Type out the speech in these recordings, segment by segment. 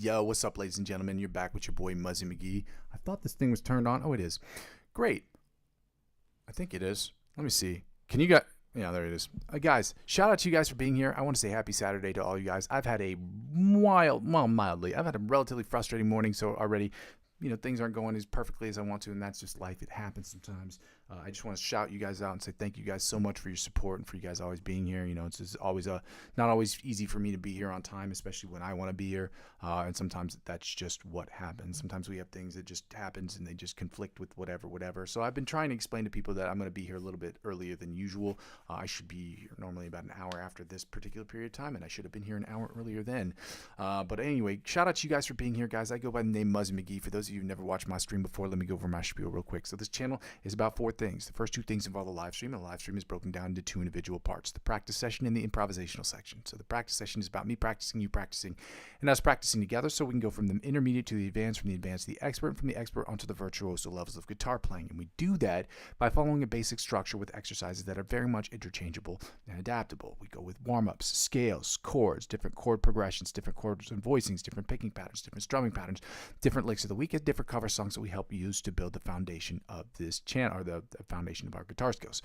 Yo, what's up, ladies and gentlemen? You're back with your boy Muzzy McGee. I thought this thing was turned on. Oh, it is. Great. I think it is. Let me see. Can you guys? Yeah, there it is. Guys, shout out to you guys for being here. I want to say happy Saturday to all you guys. I've had a mildly, I've had a relatively frustrating morning, so already, things aren't going as perfectly as I want to, and that's just life. It happens sometimes. I just want to shout you guys out and say thank you guys so much for your support and for you guys always being here. It's just always not always easy for me to be here on time, especially when I want to be here. And sometimes that's just what happens. Sometimes we have things that just happens and they just conflict with whatever. So I've been trying to explain to people that I'm going to be here a little bit earlier than usual. I should be here normally about an hour after this particular period of time, and I should have been here an hour earlier then. But anyway, shout out to you guys for being here, guys. I go by the name Muzzy McGee. For those of you who've never watched my stream before, let me go over my spiel real quick. So this channel is about 4 things. The first 2 things involve a live stream, and the live stream is broken down into 2 individual parts: the practice session and the improvisational section. So the practice session is about me practicing, you practicing, and us practicing together, so we can go from the intermediate to the advanced, from the advanced to the expert, and from the expert onto the virtuoso levels of guitar playing. And we do that by following a basic structure with exercises that are very much interchangeable and adaptable. We go with warm-ups, scales, chords, different chord progressions, different chords and voicings, different picking patterns, different strumming patterns, different licks of the week, and different cover songs that we help use to build the foundation of this channel, or the foundation of our guitar skills.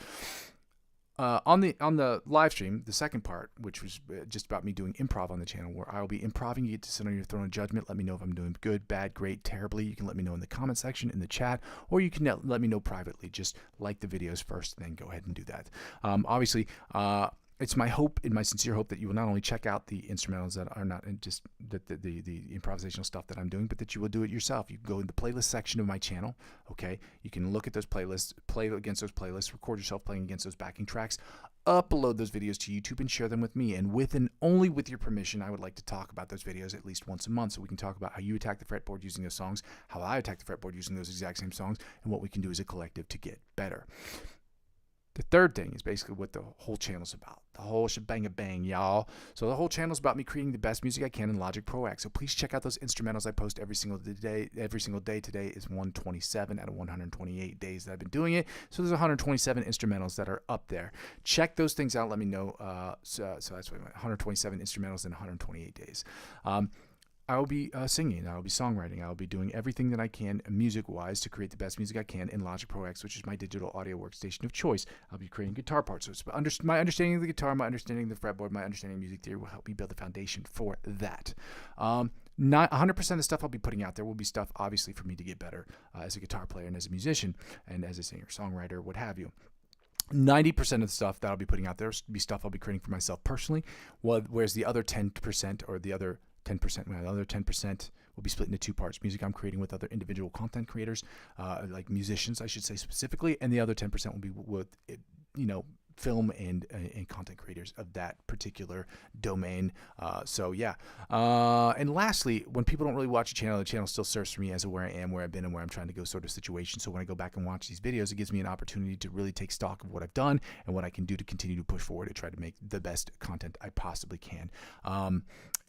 On the live stream, the second part, which was just about me doing improv on the channel, where I will be improving. You get to sit on your throne of judgment. Let me know if I'm doing good, bad, great, terribly. You can let me know in the comment section, in the chat, or you can let me know privately. Just like the videos first, then go ahead and do that. Obviously, it's my hope, and my sincere hope, that you will not only check out the instrumentals that are not just the improvisational stuff that I'm doing, but that you will do it yourself. You can go in the playlist section of my channel, okay? You can look at those playlists, play against those playlists, record yourself playing against those backing tracks, upload those videos to YouTube, and share them with me. And only with your permission, I would like to talk about those videos at least once a month, so we can talk about how you attack the fretboard using those songs, how I attack the fretboard using those exact same songs, and what we can do as a collective to get better. The third thing is basically what the whole channel's about. The whole shebang-a-bang, y'all. So the whole channel's about me creating the best music I can in Logic Pro X. So please check out those instrumentals I post every single day. Today is 127 out of 128 days that I've been doing it. So there's 127 instrumentals that are up there. Check those things out. Let me know. So that's what 127 instrumentals in 128 days. I will be singing, I will be songwriting, I will be doing everything that I can music-wise to create the best music I can in Logic Pro X, which is my digital audio workstation of choice. I'll be creating guitar parts. So it's my understanding of the guitar, my understanding of the fretboard, my understanding of music theory will help me build the foundation for that. Not 100% of the stuff I'll be putting out there will be stuff, obviously, for me to get better as a guitar player and as a musician and as a singer, songwriter, what have you. 90% of the stuff that I'll be putting out there will be stuff I'll be creating for myself personally, whereas the other 10%, or the other 10% will be split into 2 parts: music I'm creating with other individual content creators, like musicians, I should say specifically, and the other 10% will be with, film and content creators of that particular domain. So yeah. And lastly, when people don't really watch the channel still serves for me as where I am, where I've been, and where I'm trying to go sort of situation. So when I go back and watch these videos, it gives me an opportunity to really take stock of what I've done and what I can do to continue to push forward to try to make the best content I possibly can.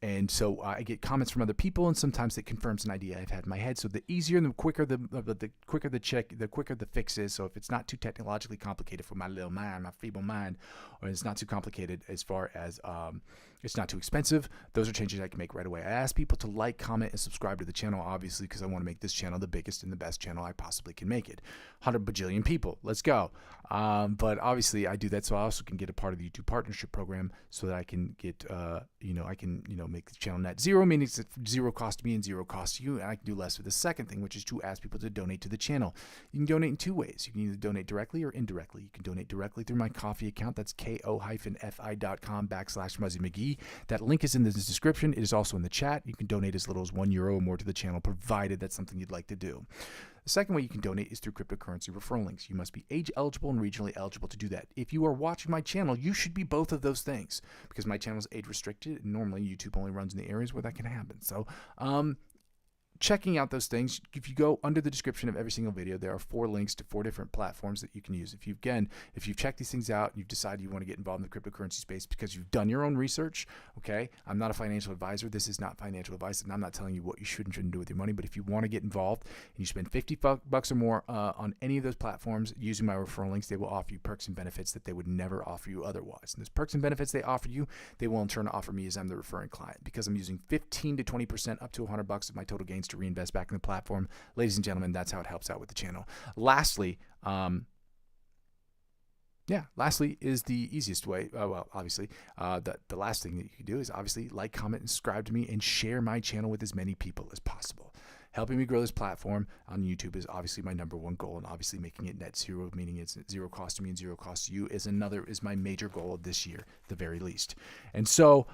And so I get comments from other people, and sometimes it confirms an idea I've had in my head. So the easier and the quicker the quicker the fix is. So if it's not too technologically complicated for my little mind, my feeble mind, or it's not too complicated as far as it's not too expensive, those are changes I can make right away. I ask people to like, comment, and subscribe to the channel, obviously, because I want to make this channel the biggest and the best channel I possibly can make it. 100 bajillion people, let's go. But obviously I do that so I also can get a part of the YouTube partnership program, so that I can get make the channel net zero, meaning it's zero cost to me and zero cost to you, and I can do less with the second thing, which is to ask people to donate to the channel. You can donate in 2 ways. You can either donate directly or indirectly. You can donate directly through my Ko-fi account. That's ko-fi.com/Muzzy McGee. That link is in the description. It is also in the chat. You can donate as little as €1 or more to the channel, provided that's something you'd like to do. The second way you can donate is through cryptocurrency referral links. You must be age eligible and regionally eligible to do that. If you are watching my channel, you should be both of those things, because my channel is age restricted, and normally YouTube only runs in the areas where that can happen. So checking out those things, if you go under the description of every single video, there are 4 links to 4 different platforms that you can use. If you've checked these things out, you've decided you want to get involved in the cryptocurrency space because you've done your own research, okay? I'm not a financial advisor. This is not financial advice, and I'm not telling you what you should and shouldn't do with your money. But if you want to get involved and you spend $50 or more on any of those platforms using my referral links, they will offer you perks and benefits that they would never offer you otherwise. And those perks and benefits they offer you, they will in turn offer me as I'm the referring client, because I'm using 15 to 20% up to $100 of my total gains to reinvest back in the platform. Ladies and gentlemen, that's how it helps out with the channel. Lastly is the easiest way. Obviously, the last thing that you can do is obviously like, comment, and subscribe to me and share my channel with as many people as possible. Helping me grow this platform on YouTube is obviously my number one goal, and obviously making it net zero, meaning it's zero cost to me and zero cost to you, is my major goal of this year, at the very least. And so,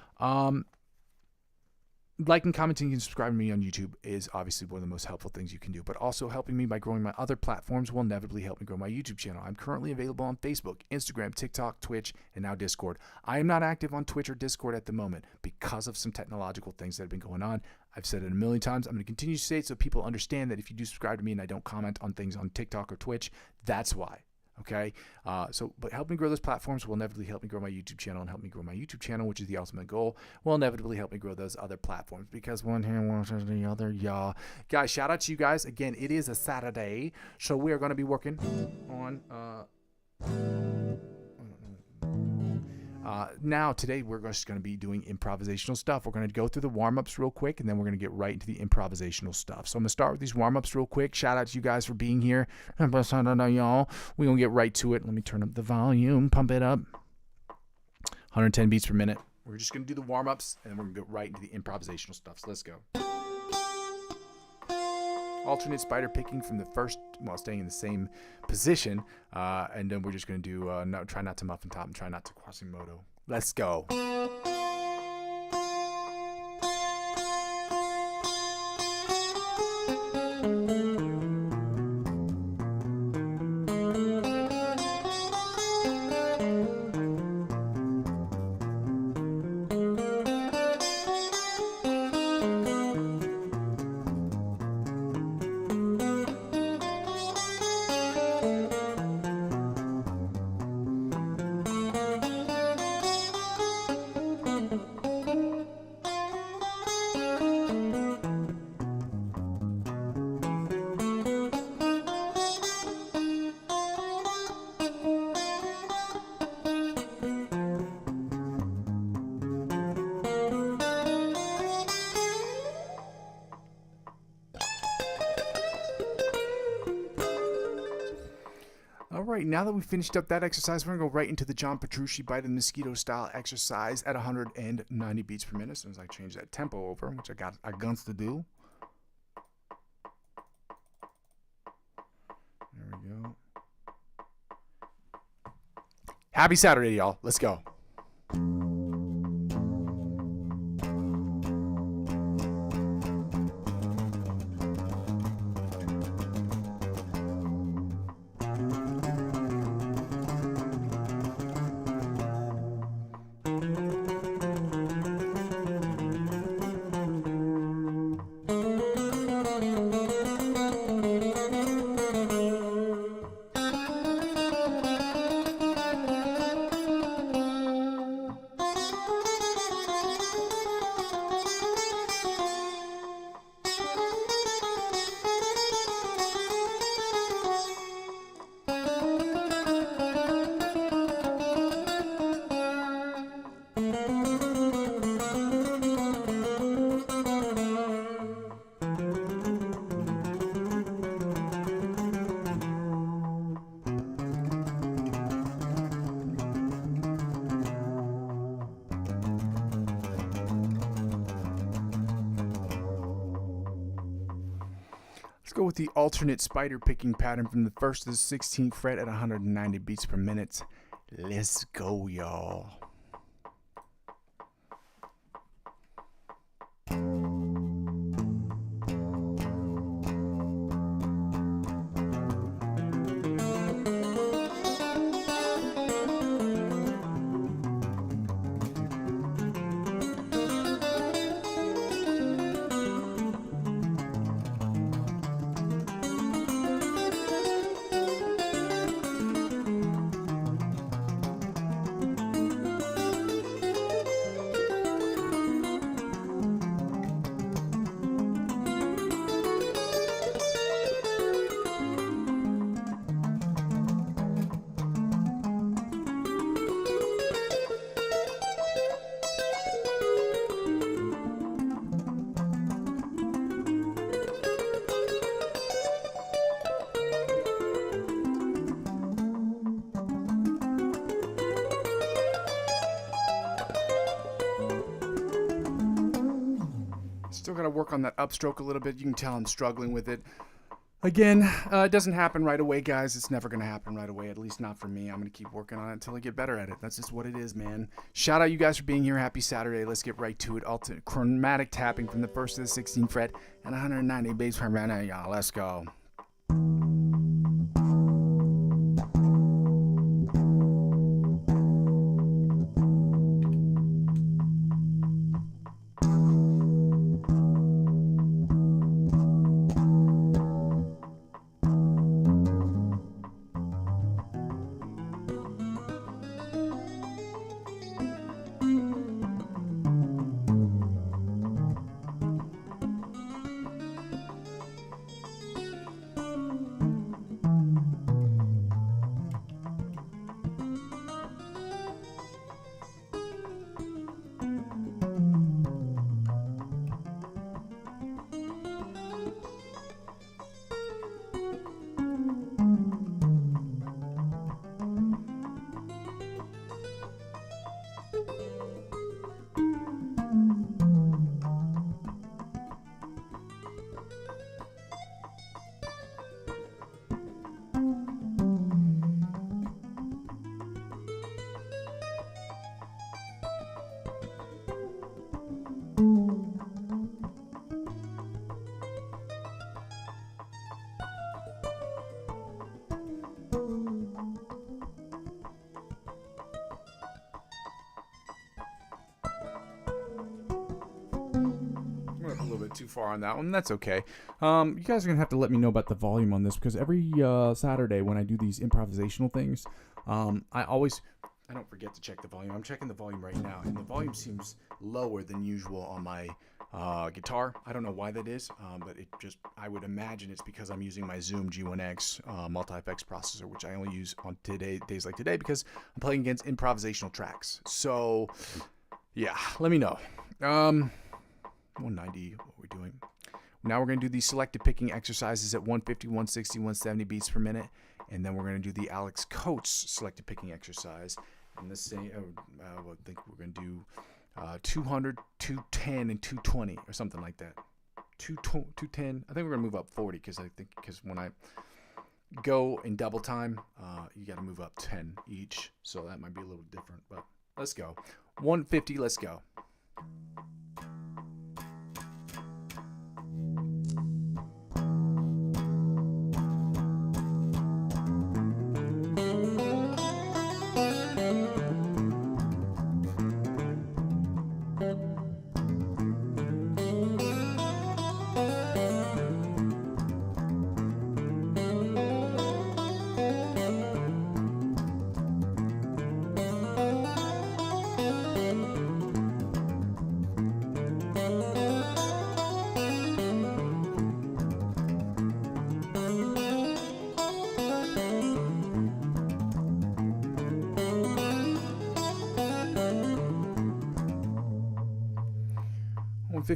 liking, commenting, and subscribing to me on YouTube is obviously one of the most helpful things you can do, but also helping me by growing my other platforms will inevitably help me grow my YouTube channel. I'm currently available on Facebook, Instagram, TikTok, Twitch, and now Discord. I am not active on Twitch or Discord at the moment because of some technological things that have been going on. I've said it a million times. I'm going to continue to say it so people understand that if you do subscribe to me and I don't comment on things on TikTok or Twitch, that's why. Okay, but helping grow those platforms will inevitably help me grow my YouTube channel, and help me grow my YouTube channel, which is the ultimate goal, will inevitably help me grow those other platforms, because one hand washes the other, y'all. Guys, shout out to you guys. Again, it is a Saturday, so we are going to be working on now today we're just going to be doing improvisational stuff. We're going to go through the warm-ups real quick, and then we're going to get right into the improvisational stuff. So I'm going to start with these warm-ups real quick. Shout out to you guys for being here. Y'all, we're going to get right to it. Let me turn up the volume, pump it up. 110 beats per minute. We're just going to do the warm-ups, and then we're going to go right into the improvisational stuff. So let's go. Alternate spider picking from the first, while staying in the same position, and then we're just going to do try not to muffin top and try not to quasimodo. Let's go. All right, now that we finished up that exercise, we're going to go right into the John Petrucci Bite of the Mosquito style exercise at 190 beats per minute. As soon as I change that tempo over, which I got guns to do. There we go. Happy Saturday, y'all. Let's go. Let's go with the alternate spider picking pattern from the 1st to the 16th fret at 190 beats per minute. Let's go, y'all. Still got to work on that upstroke a little bit. You can tell I'm struggling with it. Again, it doesn't happen right away, guys. It's never going to happen right away, at least not for me. I'm going to keep working on it until I get better at it. That's just what it is, man. Shout out you guys for being here. Happy Saturday. Let's get right to it. Alternate chromatic tapping from the 1st to the 16th fret and 190 bass per minute, y'all. Let's go. A little bit too far on that one. That's okay. You guys are gonna have to let me know about the volume on this, because every Saturday when I do these improvisational things, I don't forget to check the volume. I'm checking the volume right now, and the volume seems lower than usual on my guitar. I don't know why that is, but I would imagine it's because I'm using my Zoom G1X multi-effects processor, which I only use on days like today because I'm playing against improvisational tracks. So yeah, let me know. 190, what we're doing. Now we're going to do these selective picking exercises at 150, 160, 170 beats per minute. And then we're going to do the Alex Coates selective picking exercise. And the same, I think we're going to do 200, 210, and 220 or something like that. 210. I think we're going to move up 40 because when I go in double time, you got to move up 10 each. So that might be a little different, but let's go. 150, let's go.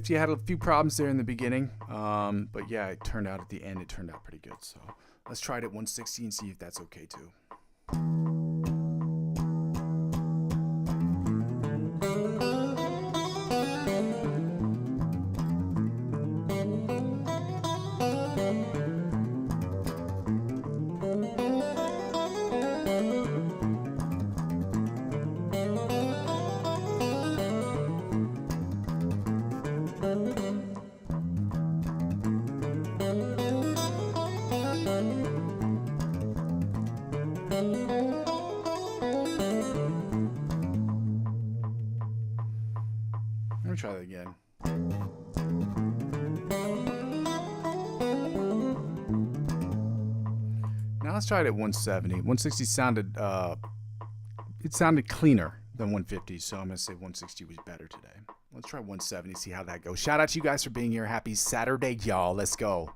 I had a few problems there in the beginning, but yeah, it turned out at the end, it turned out pretty good. So let's try it at 160 and see if that's okay too. Let me try that again. Now let's try it at 170. 160 sounded cleaner than 150, so I'm gonna say 160 was better today. Let's try 170, see how that goes. Shout out to you guys for being here. Happy Saturday, y'all. Let's go.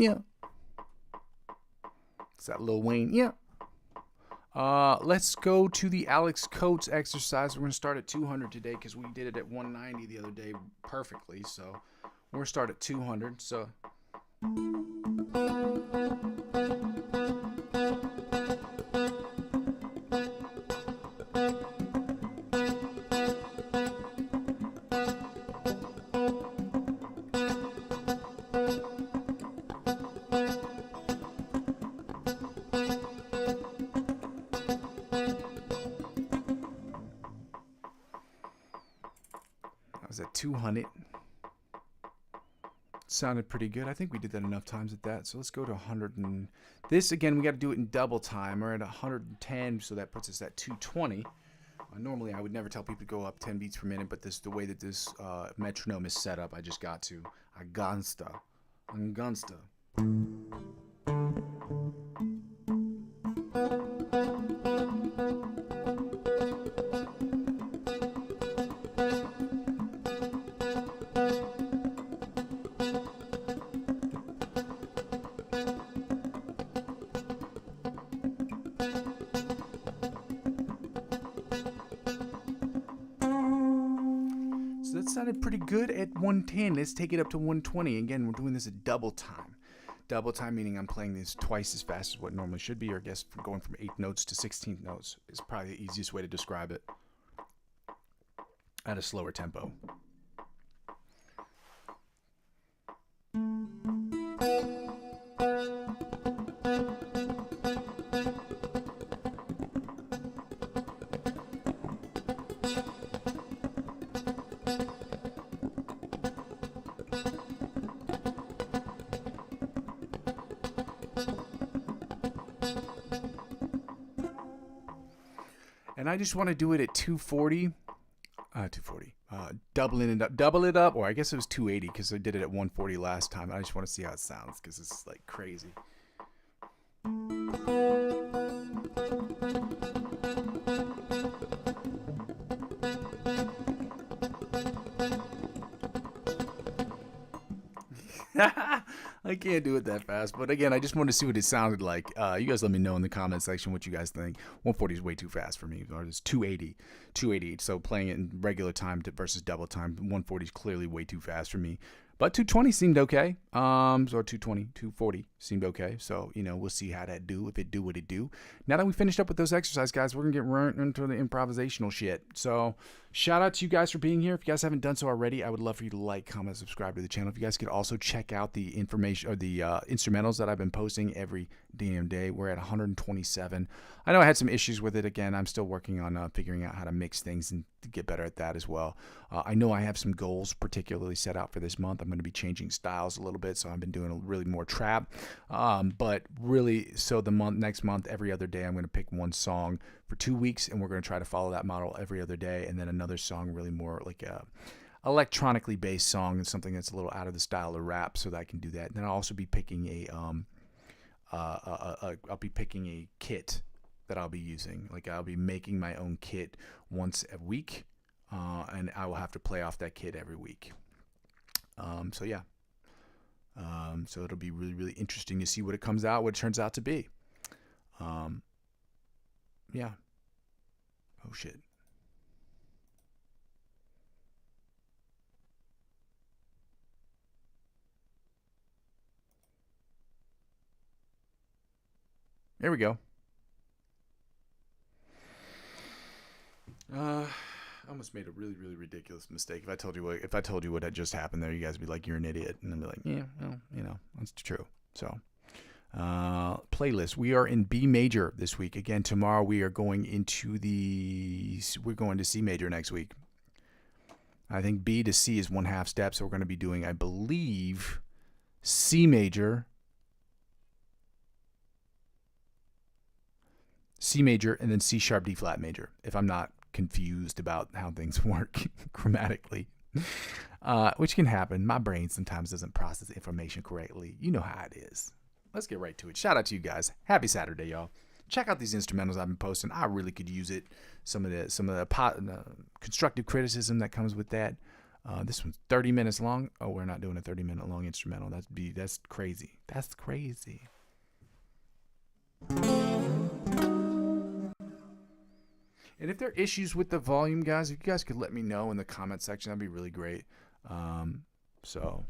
Yeah. It's that Lil Wayne. Yeah. Let's go to the Alex Coates exercise. We're going to start at 200 today because we did it at 190 the other day perfectly. So we're going to start at 200. So. Was at 200. Sounded pretty good. I think we did that enough times at that. So let's go to 100. And this, again, we got to do it in double time. We're at 110, so that puts us at 220. Normally, I would never tell people to go up 10 beats per minute, but this the way that this metronome is set up, I just got to. Agansta. So that sounded pretty good at 110. Let's take it up to 120. Again, we're doing this at double time. Double time meaning I'm playing this twice as fast as what it normally should be, or I guess going from 8 notes to 16 notes is probably the easiest way to describe it at a slower tempo. And I just want to do it at 240, double it up, or I guess it was 280 because I did it at 140 last time. I just want to see how it sounds because it's like crazy. I can't do it that fast, but again, I just wanted to see what it sounded like. You guys let me know in the comment section what you guys think. 140 is way too fast for me, or it's 280. So playing it in regular time versus double time, 140 is clearly way too fast for me. But 220 seemed okay. Or 240 seemed okay. So, we'll see how that do, if it do what it do. Now that we finished up with those exercises, guys, we're going to get right into the improvisational shit. So, shout out to you guys for being here. If you guys haven't done so already, I would love for you to like, comment, subscribe to the channel. If you guys could also check out the information or the instrumentals that I've been posting every damn day. We're at 127. I know I had some issues with it. Again, I'm still working on figuring out how to mix things and to get better at that as well. I know I have some goals particularly set out for this month. I'm going to be changing styles a little bit, so I've been doing a really more trap. But really, so next month, every other day, I'm going to pick one song for 2 weeks, and we're going to try to follow that model every other day, and then another song really more like a electronically based song and something that's a little out of the style of rap, so that I can do that. And then I'll also be picking I'll be picking a kit that I'll be using. Like I'll be making my own kit once a week, and I will have to play off that kit every week. So yeah. So it'll be really, really interesting to see what it turns out to be. Yeah. Oh shit. There we go. I almost made a really, really ridiculous mistake. If I told you what had just happened there, you guys would be like, "You're an idiot," and I'd be like, "Yeah, well, that's true." So, playlist. We are in B major this week. Again, tomorrow we're going to C major next week. I think B to C is 1/2 step, so we're going to be doing, I believe, C major. C major, and then C sharp, D flat major, if I'm not confused about how things work grammatically, which can happen. My brain sometimes doesn't process information correctly. You know how it is. Let's get right to it. Shout out to you guys. Happy Saturday, y'all. Check out these instrumentals I've been posting. I really could use it. Some of the constructive criticism that comes with that. This one's 30 minutes long. Oh, we're not doing a 30-minute long instrumental. That's crazy. That's crazy. And if there are issues with the volume, guys, if you guys could let me know in the comment section, that'd be really great. So.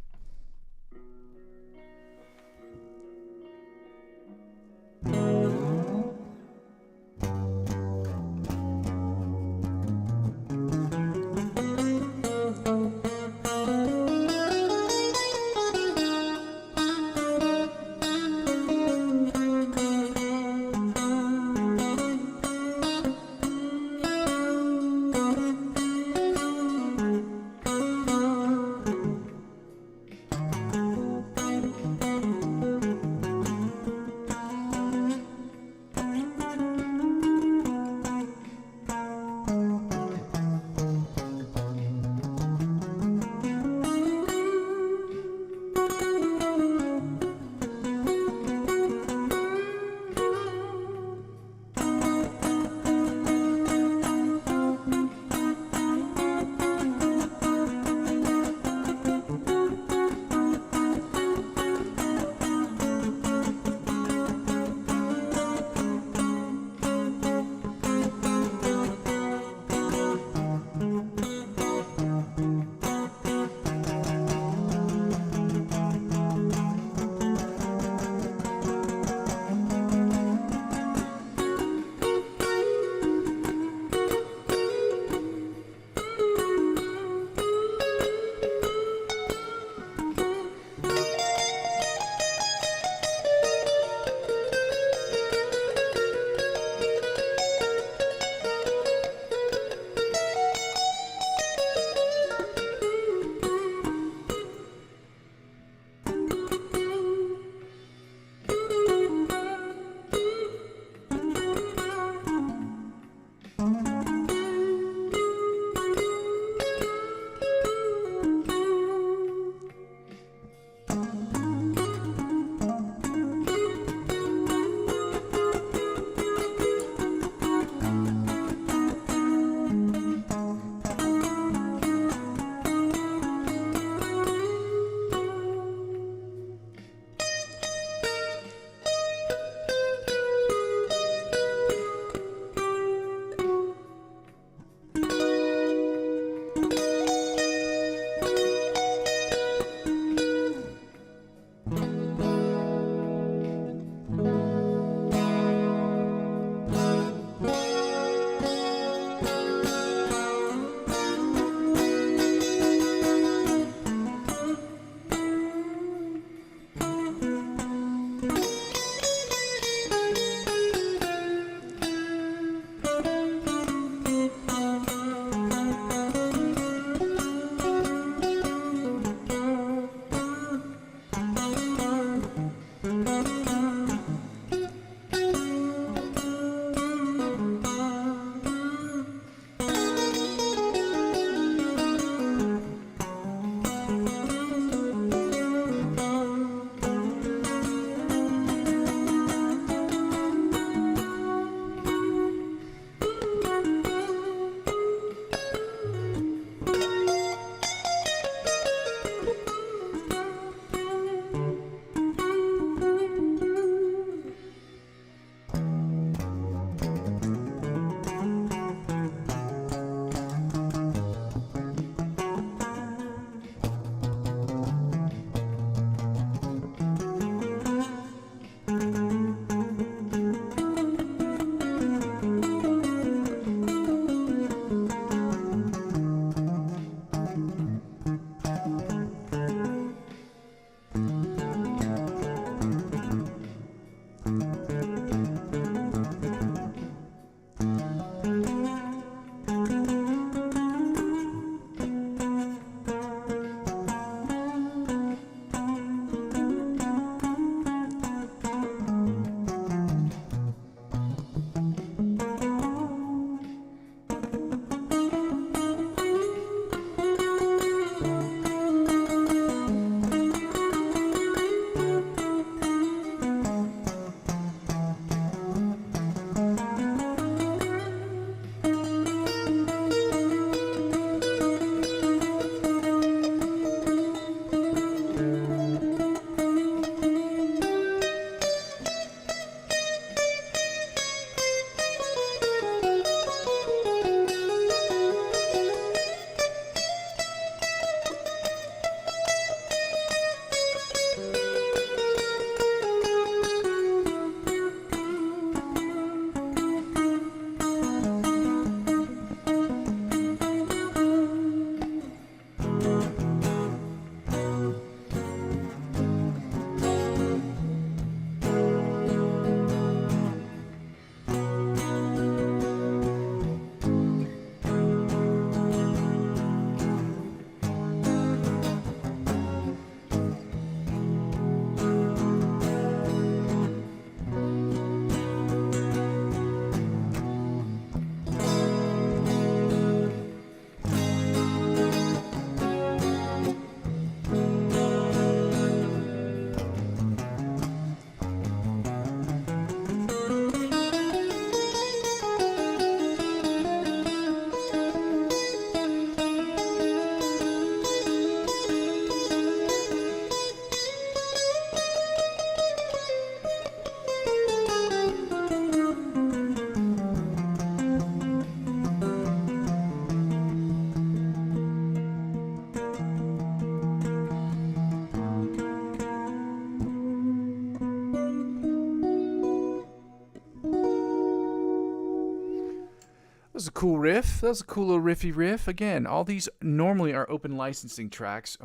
was a cool riff. That was a cool little riffy riff. Again, all these normally are open licensing tracks.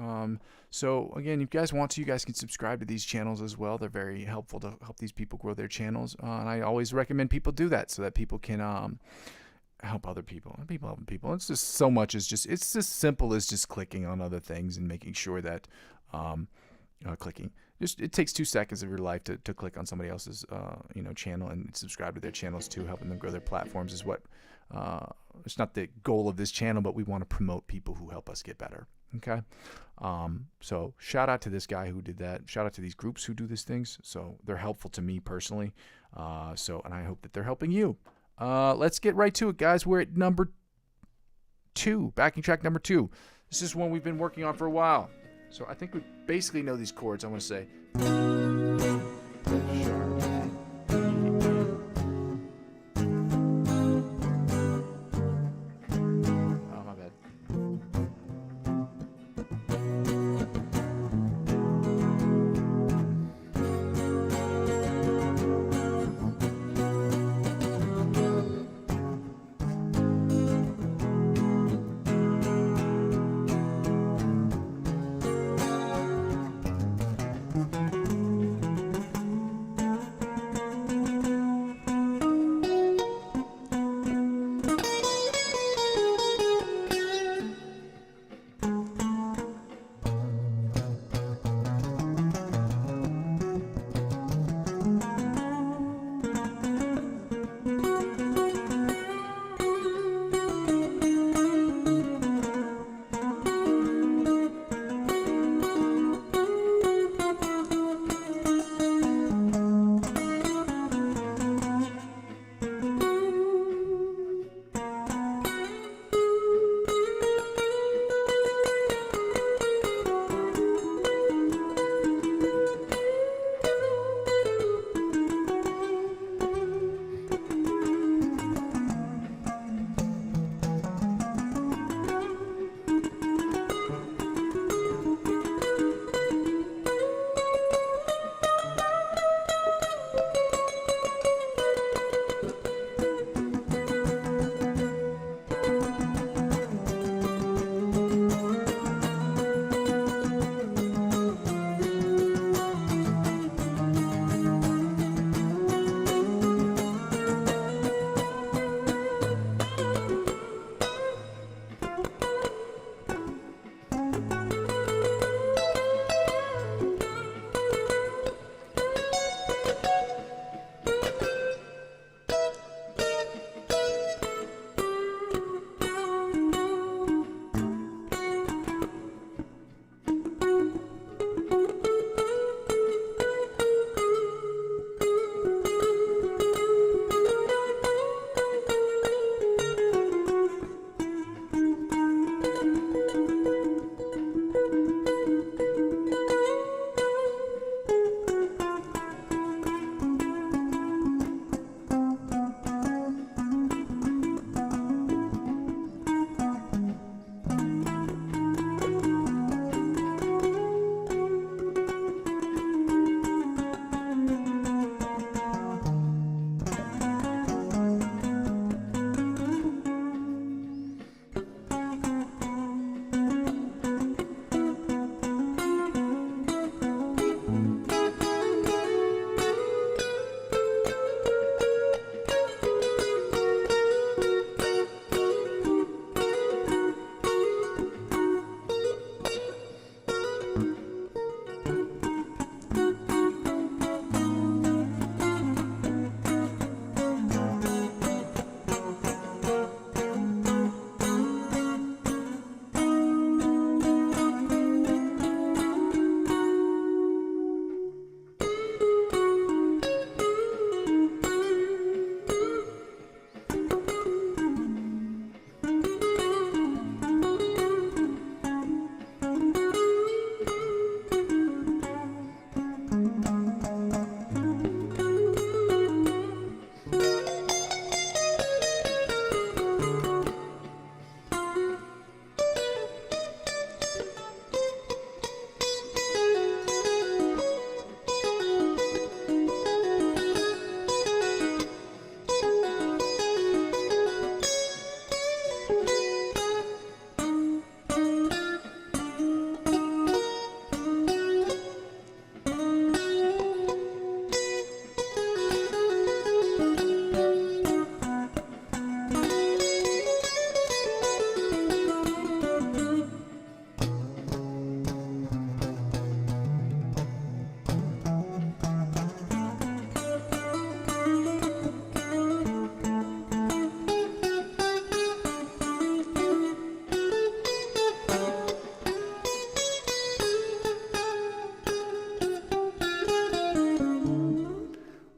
So again, if you guys want to, you guys can subscribe to these channels as well. They're very helpful to help these people grow their channels. And I always recommend people do that so that people can help other people. People helping people. It's just so much. It's as simple as just clicking on other things and making sure that clicking. It takes 2 seconds of your life to click on somebody else's channel and subscribe to their channels too. Helping them grow their platforms is what it's not the goal of this channel, but we want to promote people who help us get better. Okay, so shout out to this guy who did that. Shout out to these groups who do these things. So they're helpful to me personally. And I hope that they're helping you. Let's get right to it, guys. We're at number 2, backing track number 2. This is one we've been working on for a while. So I think we basically know these chords. I'm going to say sharp. Oh, my bad.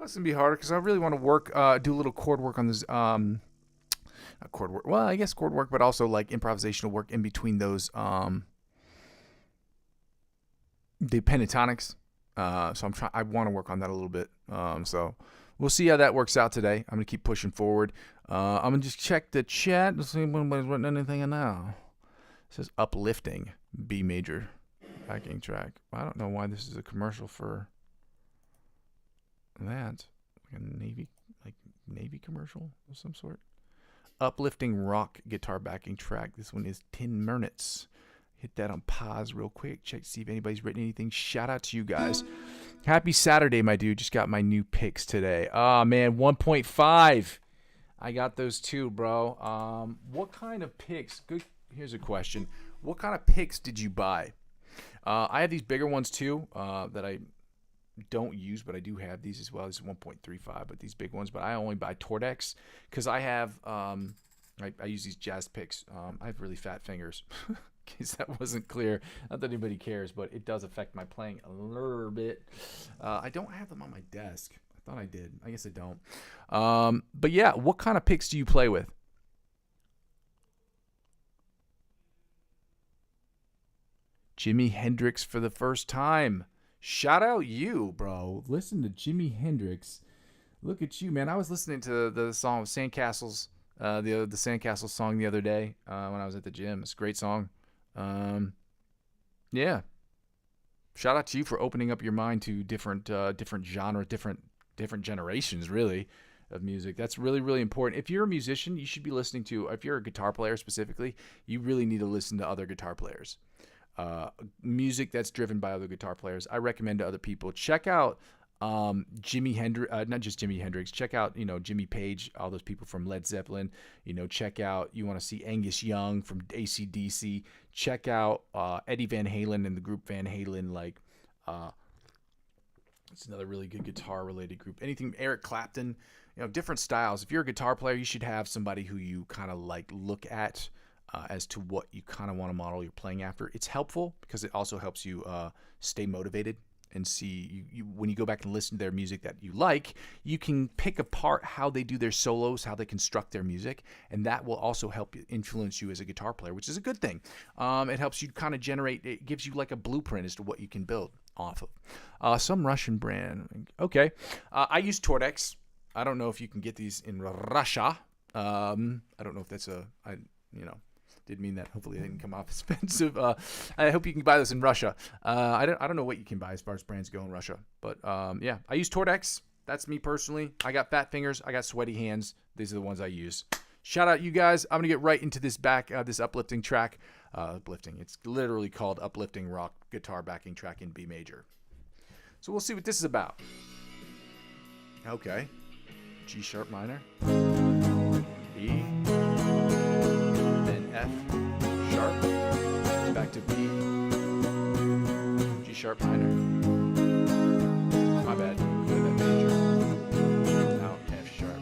it's gonna be harder because I really want to work, do a little chord work on this. Not chord work. Well, I guess chord work, but also like improvisational work in between those. The pentatonics. So I'm trying. I want to work on that a little bit. So we'll see how that works out today. I'm gonna keep pushing forward. I'm gonna just check the chat to see if anybody's written anything in now. It says uplifting B major backing track. I don't know why this is a commercial for that. Like a Navy commercial of some sort. Uplifting rock guitar backing track. This one is 10 minutes. Hit that on pause real quick. Check to see if anybody's written anything. Shout out to you guys. Happy Saturday, my dude. Just got my new picks today. Oh, man, 1.5. I got those too, bro. What kind of picks? Good. Here's a question. What kind of picks did you buy? I have these bigger ones too that I don't use, but I do have these as well. This is 1.35, but these big ones. But I only buy Tordex because I have I use these jazz picks. I have really fat fingers. In case that wasn't clear. Not that anybody cares, but it does affect my playing a little bit. I don't have them on my desk. I thought I did. I guess I don't. But yeah, what kind of picks do you play with? Jimi Hendrix for the first time. Shout out you, bro. Listen to Jimi Hendrix. Look at you, man. I was listening to the song Sandcastles, the Sandcastles song the other day when I was at the gym. It's a great song. Yeah. Shout out to you for opening up your mind to different genre, different generations, really, of music. That's really, really important. If you're a musician, you should be listening to, if you're a guitar player specifically, you really need to listen to other guitar players. Music that's driven by other guitar players. I recommend to other people. Check out Jimi Hendrix, not just Jimi Hendrix. Check out, Jimmy Page, all those people from Led Zeppelin. Check out, you want to see Angus Young from AC/DC. Check out Eddie Van Halen and the group Van Halen. It's another really good guitar-related group. Anything, Eric Clapton, different styles. If you're a guitar player, you should have somebody who you kind of look at as to what you kind of want to model you're playing after. It's helpful because it also helps you stay motivated and see you when you go back and listen to their music that you like, you can pick apart how they do their solos, how they construct their music, and that will also help influence you as a guitar player, which is a good thing. It helps you kind of generate, it gives you like a blueprint as to what you can build off of. Some Russian brand. Okay. I use Tordex. I don't know if you can get these in Russia. I don't know if that's didn't mean that. Hopefully it didn't come off expensive. I hope you can buy this in Russia. I don't know what you can buy as far as brands go in Russia. But yeah, I use Tordex. That's me personally. I got fat fingers. I got sweaty hands. These are the ones I use. Shout out you guys. I'm going to get right into this this uplifting track. Uplifting. It's literally called Uplifting Rock Guitar Backing Track in B major. So we'll see what this is about. Okay. G sharp minor. B. F sharp, back to B, G sharp minor, my bad, go to that major, now F sharp.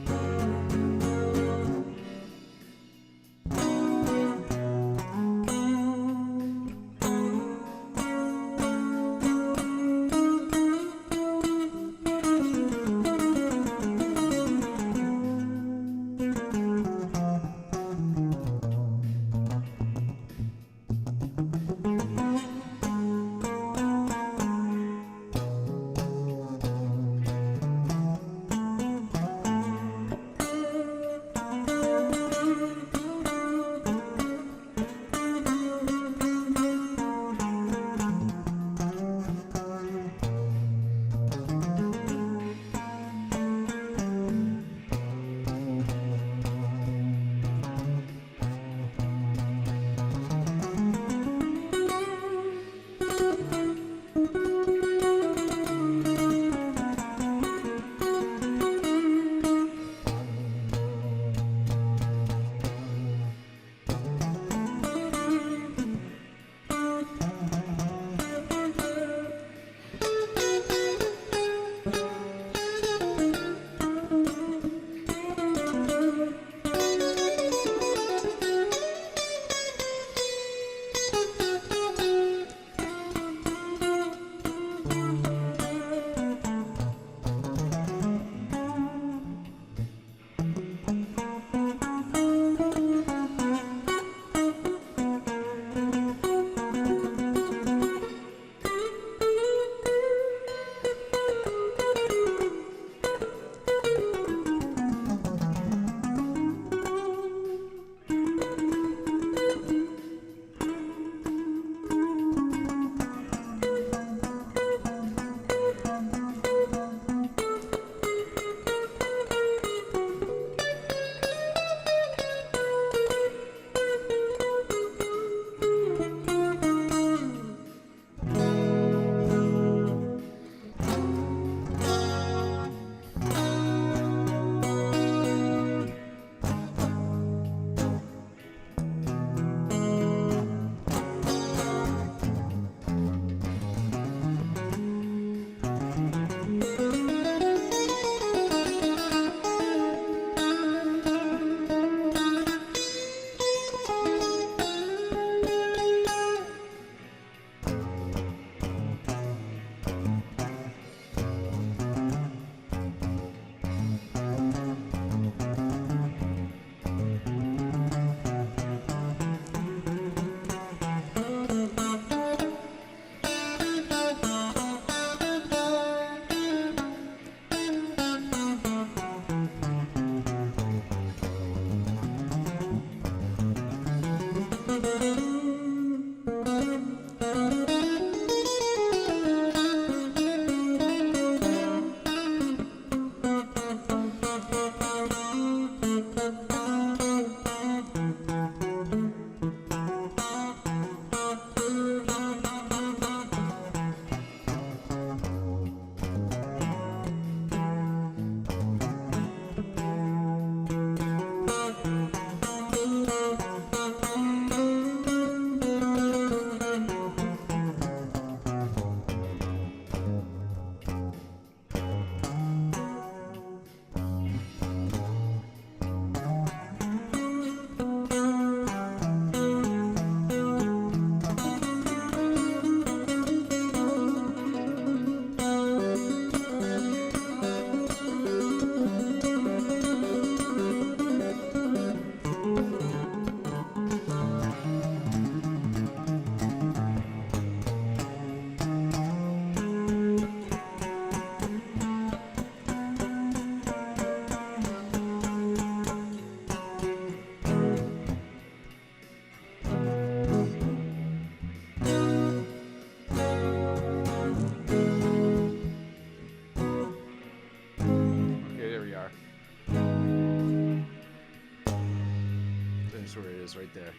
That's where it is, right there.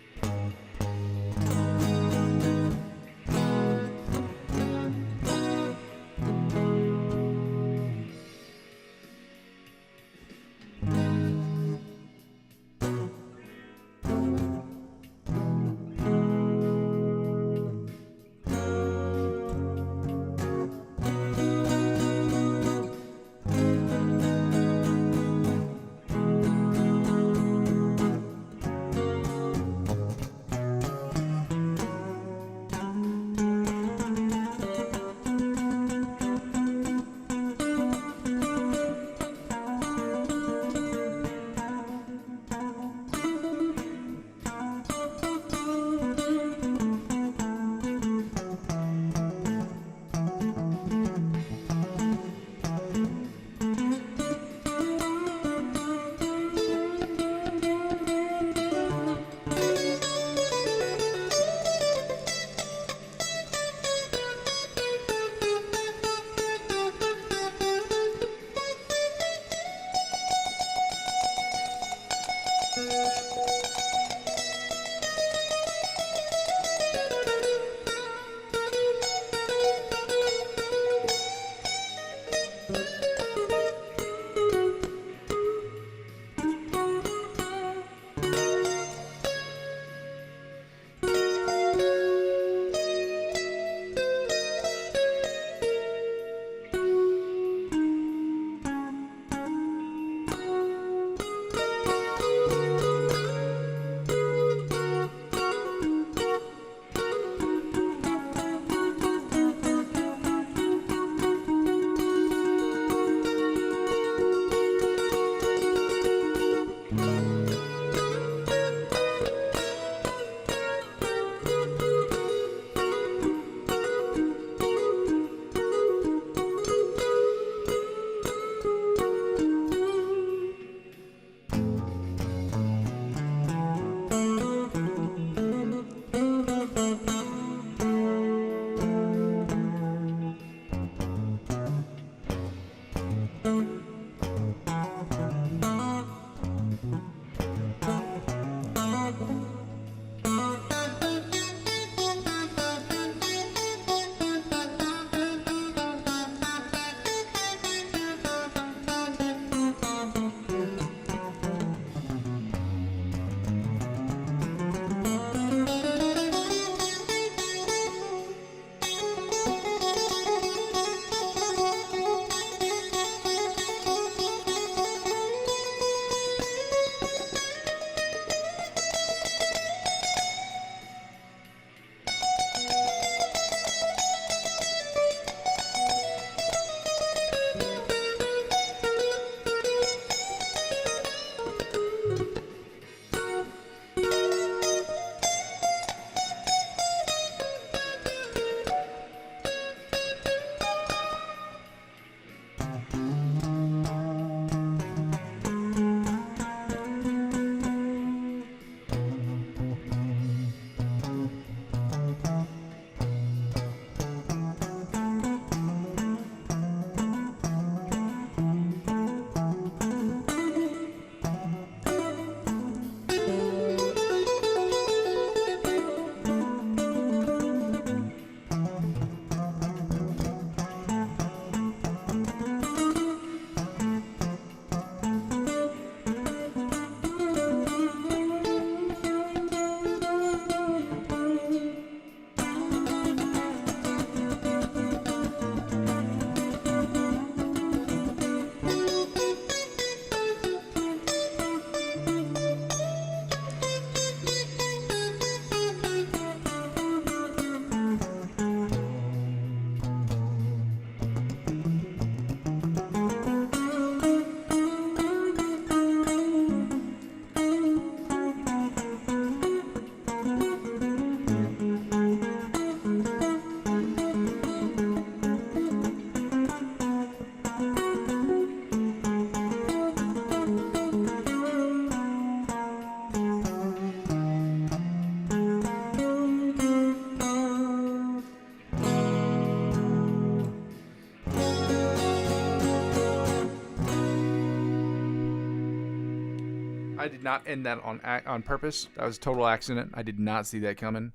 I did not end that on purpose. That was a total accident. I did not see that coming.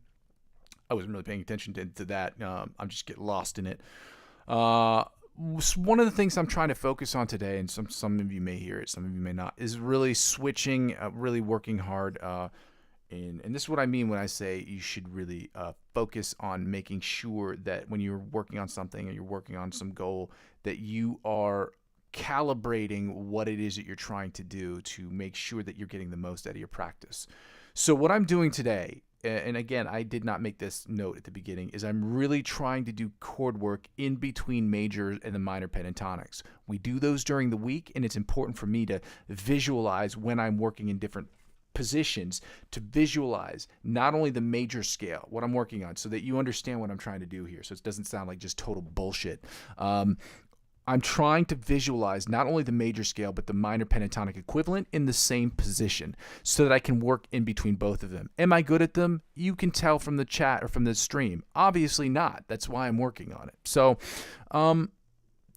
I wasn't really paying attention to that. I'm just getting lost in it. One of the things I'm trying to focus on today, and some of you may hear it, some of you may not, is really switching, really working hard. And this is what I mean when I say you should really focus on making sure that when you're working on something or you're working on some goal, that you are calibrating what it is that you're trying to do to make sure that you're getting the most out of your practice. So what I'm doing today, and again, I did not make this note at the beginning, is I'm really trying to do chord work in between major and the minor pentatonics. We do those during the week, and it's important for me to visualize when I'm working in different positions, to visualize not only the major scale, what I'm working on, so that you understand what I'm trying to do here, so it doesn't sound like just total bullshit. I'm trying to visualize not only the major scale, but the minor pentatonic equivalent in the same position so that I can work in between both of them. Am I good at them? You can tell from the chat or from the stream. Obviously not. That's why I'm working on it. So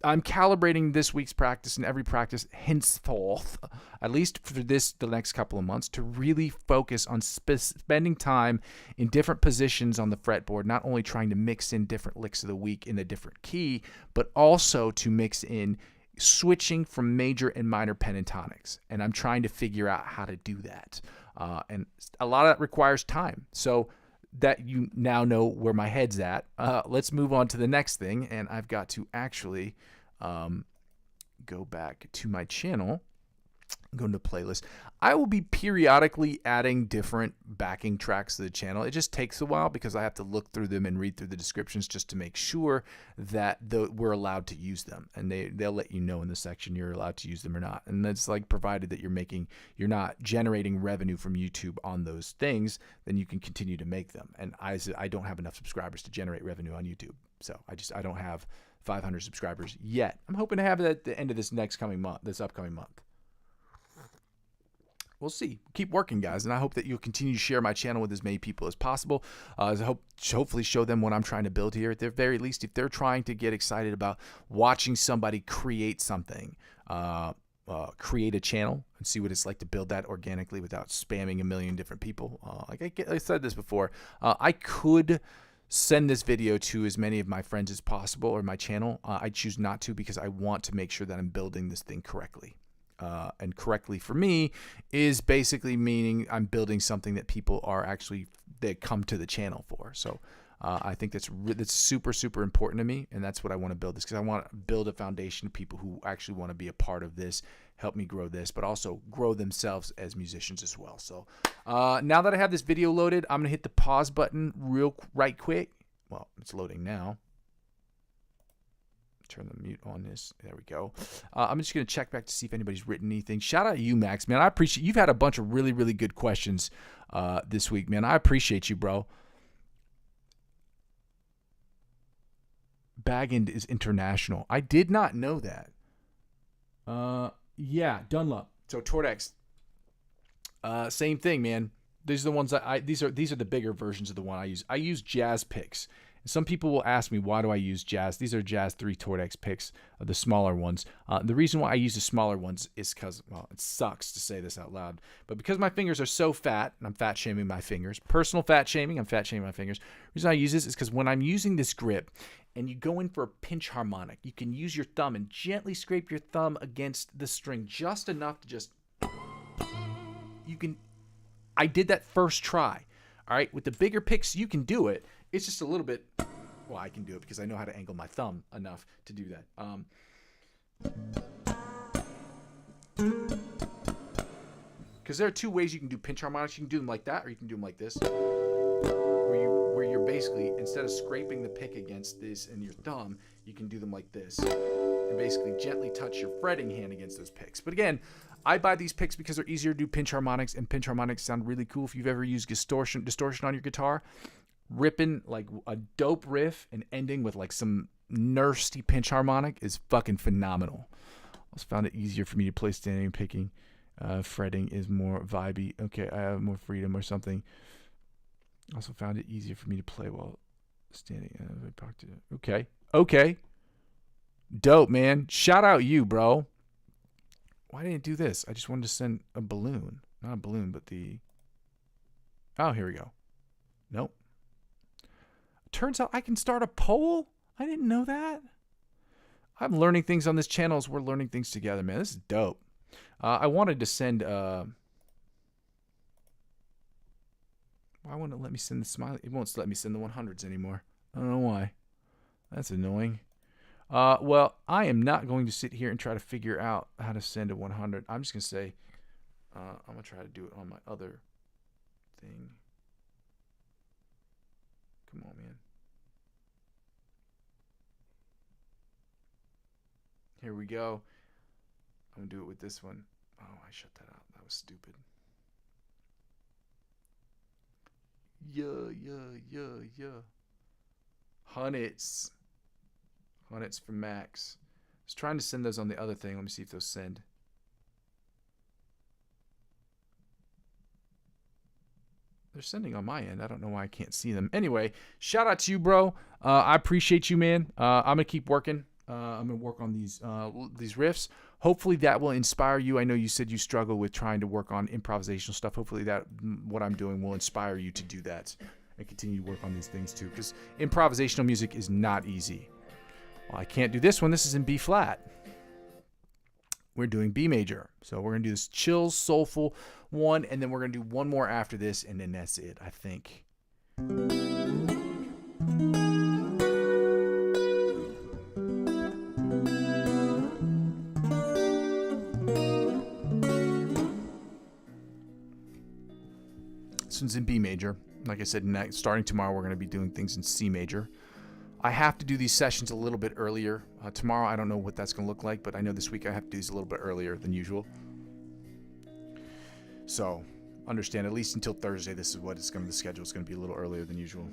I'm calibrating this week's practice and every practice henceforth, at least for the next couple of months, to really focus on spending time in different positions on the fretboard, not only trying to mix in different licks of the week in a different key, but also to mix in switching from major and minor pentatonics. And I'm trying to figure out how to do that. And a lot of that requires time. So that you now know where my head's at, let's move on to the next thing. And I've got to actually go back to my channel, go into playlist. I will be periodically adding different backing tracks to the channel. It just takes a while because I have to look through them and read through the descriptions just to make sure that we're allowed to use them. And they'll let you know in the section you're allowed to use them or not. And that's like provided that you're not generating revenue from YouTube on those things, then you can continue to make them. And I don't have enough subscribers to generate revenue on YouTube. So I don't have 500 subscribers yet. I'm hoping to have it at the end of this upcoming month. We'll see. Keep working, guys, and I hope that you'll continue to share my channel with as many people as possible. Hopefully show them what I'm trying to build here. At the very least, if they're trying to get excited about watching somebody create something, create a channel and see what it's like to build that organically without spamming a million different people. I said this before, I could send this video to as many of my friends as possible or my channel. I choose not to because I want to make sure that I'm building this thing correctly. And correctly for me is basically meaning I'm building something that people they come to the channel for. So I think that's super, super important to me, and that's what I want to build this, because I want to build a foundation of people who actually want to be a part of this, help me grow this, but also grow themselves as musicians as well. So now that I have this video loaded, I'm going to hit the pause button right quick. Well, it's loading now. Turn the mute on this. There we go. I'm just going to check back to see if anybody's written anything. Shout out to you, Max, man. I appreciate you've had a bunch of really, really good questions this week, man. I appreciate you, bro. Bagend is international. I did not know that. Yeah, Dunlop. So Tordex. Same thing, man. These are the ones these are the bigger versions of the one I use. I use jazz picks. Some people will ask me, why do I use jazz? These are jazz 3 Tordex picks, the smaller ones. The reason why I use the smaller ones is because, well, it sucks to say this out loud, but because my fingers are so fat, and I'm fat shaming my fingers, personal fat shaming, I'm fat shaming my fingers. The reason I use this is because when I'm using this grip and you go in for a pinch harmonic, you can use your thumb and gently scrape your thumb against the string just enough to just, I did that first try. All right, with the bigger picks, you can do it. It's just a little bit, well, I can do it because I know how to angle my thumb enough to do that. Because there are 2 ways you can do pinch harmonics. You can do them like that, or you can do them like this, where you're basically, instead of scraping the pick against this and your thumb, you can do them like this, and basically gently touch your fretting hand against those picks. But again, I buy these picks because they're easier to do pinch harmonics, and pinch harmonics sound really cool. If you've ever used distortion on your guitar, ripping like a dope riff and ending with like some nasty pinch harmonic is fucking phenomenal. I also found it easier for me to play standing and picking. Fretting is more vibey. Okay, I have more freedom or something. Also found it easier for me to play while standing. Okay. Dope, man. Shout out you, bro. Why didn't it do this? I just wanted to send a balloon. Not a balloon, but the... Oh, here we go. Nope. Turns out I can start a poll? I didn't know that. I'm learning things on this channel as we're learning things together, man. This is dope. I wanted to send... Why won't it let me send the smiley? It won't let me send the 100s anymore. I don't know why. That's annoying. Well, I am not going to sit here and try to figure out how to send a 100. I'm just going to say, I'm going to try to do it on my other thing. Come on, man. Here we go. I'm going to do it with this one. Oh, I shut that out. That was stupid. Yeah. Hunnits. Hunnits from Max. I was trying to send those on the other thing. Let me see if those send. They're sending on my end. I don't know why I can't see them. Anyway, shout out to you, bro. I appreciate you, man. I'm going to keep working. I'm going to work on these riffs. Hopefully that will inspire you. I know you said you struggle with trying to work on improvisational stuff. Hopefully that what I'm doing will inspire you to do that and continue to work on these things too, because improvisational music is not easy. Well, I can't do this one. This is in B flat. We're doing B major. So we're going to do this chill, soulful one, and then we're going to do one more after this, and then that's it, I think. This one's in B major. Like I said, starting tomorrow, we're going to be doing things in C major. I have to do these sessions a little bit earlier. Tomorrow, I don't know what that's going to look like, but I know this week I have to do these a little bit earlier than usual. So, understand, at least until Thursday, this is what it's going to be. The schedule is going to be a little earlier than usual.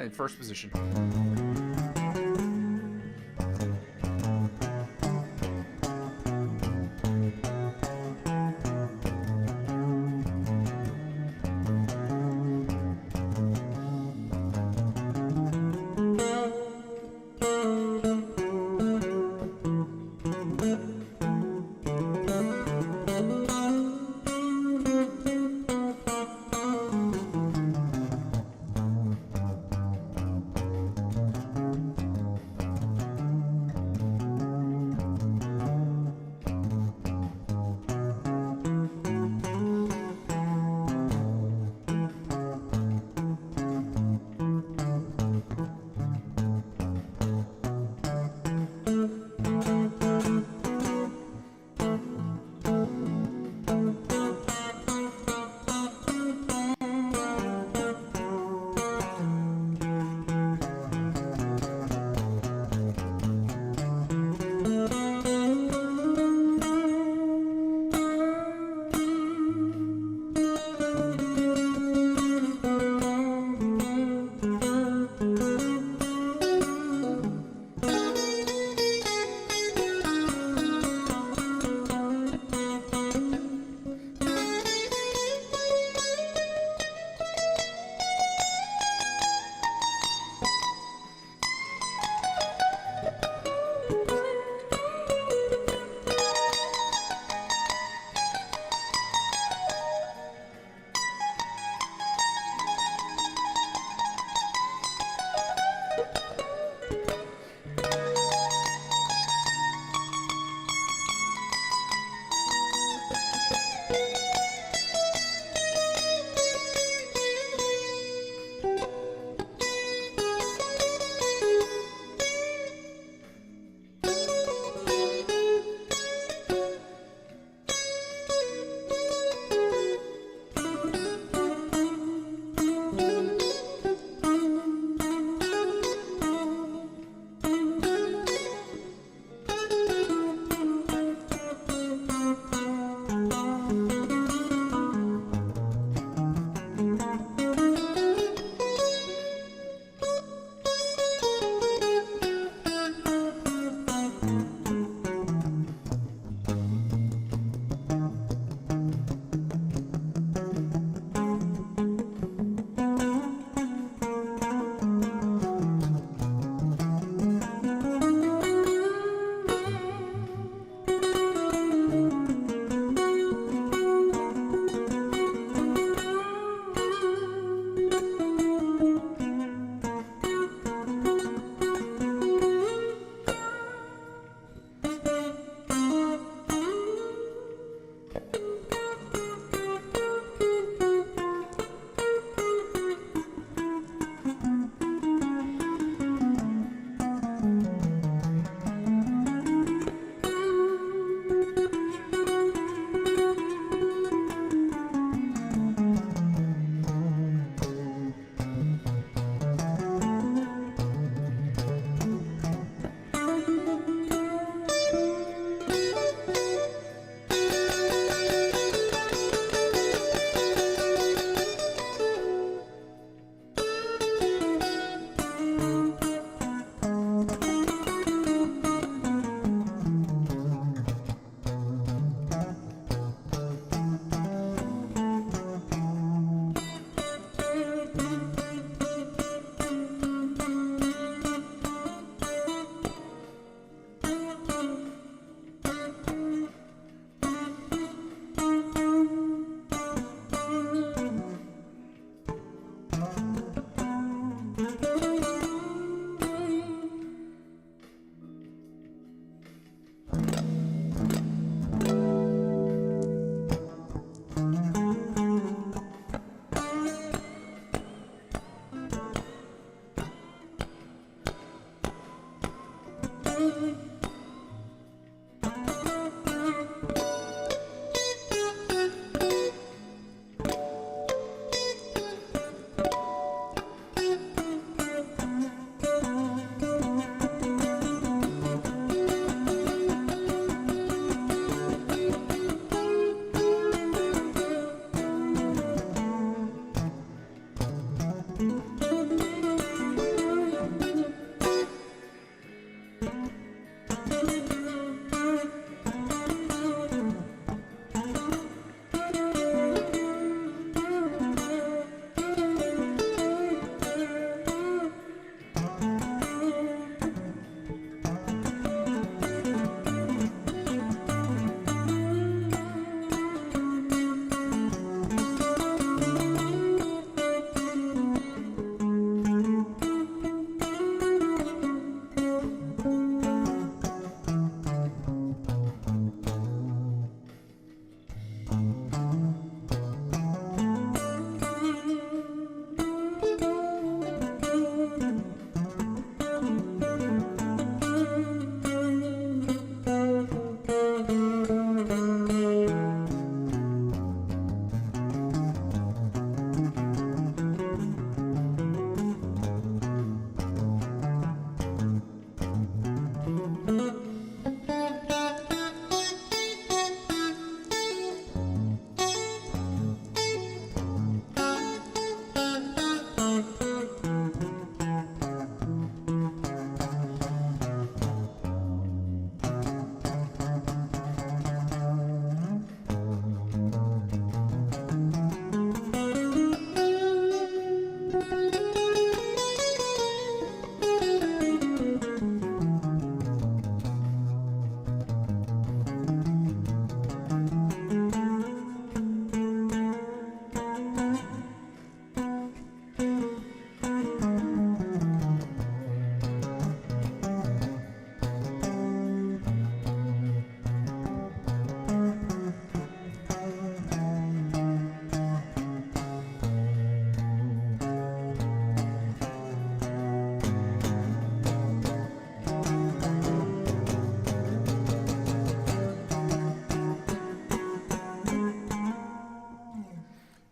in first position.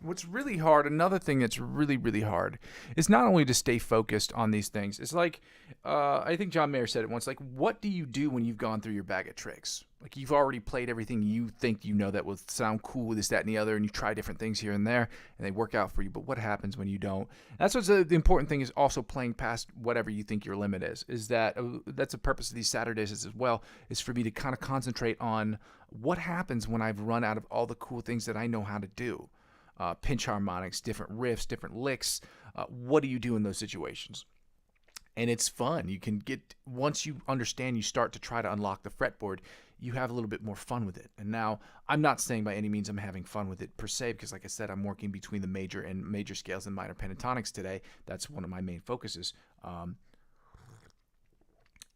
What's really hard, another thing that's really, really hard, is not only to stay focused on these things. It's like, I think John Mayer said it once, like, what do you do when you've gone through your bag of tricks? Like, you've already played everything you think you know that will sound cool, this, that, and the other, and you try different things here and there, and they work out for you. But what happens when you don't? That's what's the important thing, is also playing past whatever you think your limit is that that's the purpose of these Saturdays as well, is for me to kind of concentrate on what happens when I've run out of all the cool things that I know how to do. Pinch harmonics, different riffs, different licks. What do you do in those situations? And it's fun. You can get, once you understand, you start to try to unlock the fretboard, you have a little bit more fun with it. And now, I'm not saying by any means I'm having fun with it per se, because like I said, I'm working between the major scales and minor pentatonics today. That's one of my main focuses.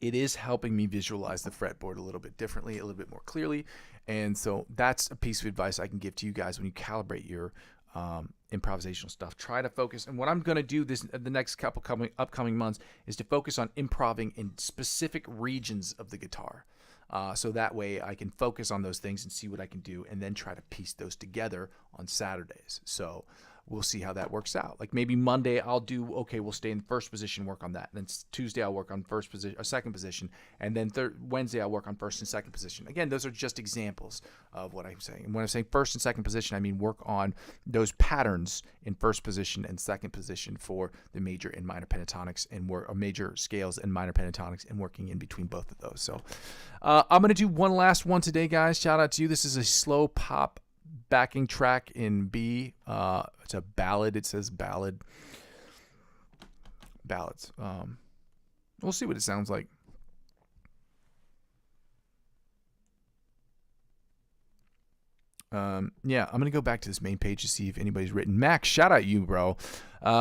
It is helping me visualize the fretboard a little bit differently, a little bit more clearly. And so that's a piece of advice I can give to you guys when you calibrate your improvisational stuff. Try to focus. And what I'm going to do the next couple upcoming months is to focus on improving in specific regions of the guitar. So that way I can focus on those things and see what I can do, and then try to piece those together on Saturdays. So we'll see how that works out. Like maybe Monday I'll do, okay, we'll stay in first position, work on that. And then Tuesday I'll work on second position. And then Wednesday I'll work on first and second position. Again, those are just examples of what I'm saying. And when I'm saying first and second position, I mean work on those patterns in first position and second position for the major and minor pentatonics, and major scales and minor pentatonics, and working in between both of those. So I'm going to do one last one today, guys. Shout out to you. This is a slow pop backing track in B. It's a ballad. It says ballads. We'll see what it sounds like. Yeah, I'm gonna go back to this main page to see if anybody's written. Max, shout out you, bro.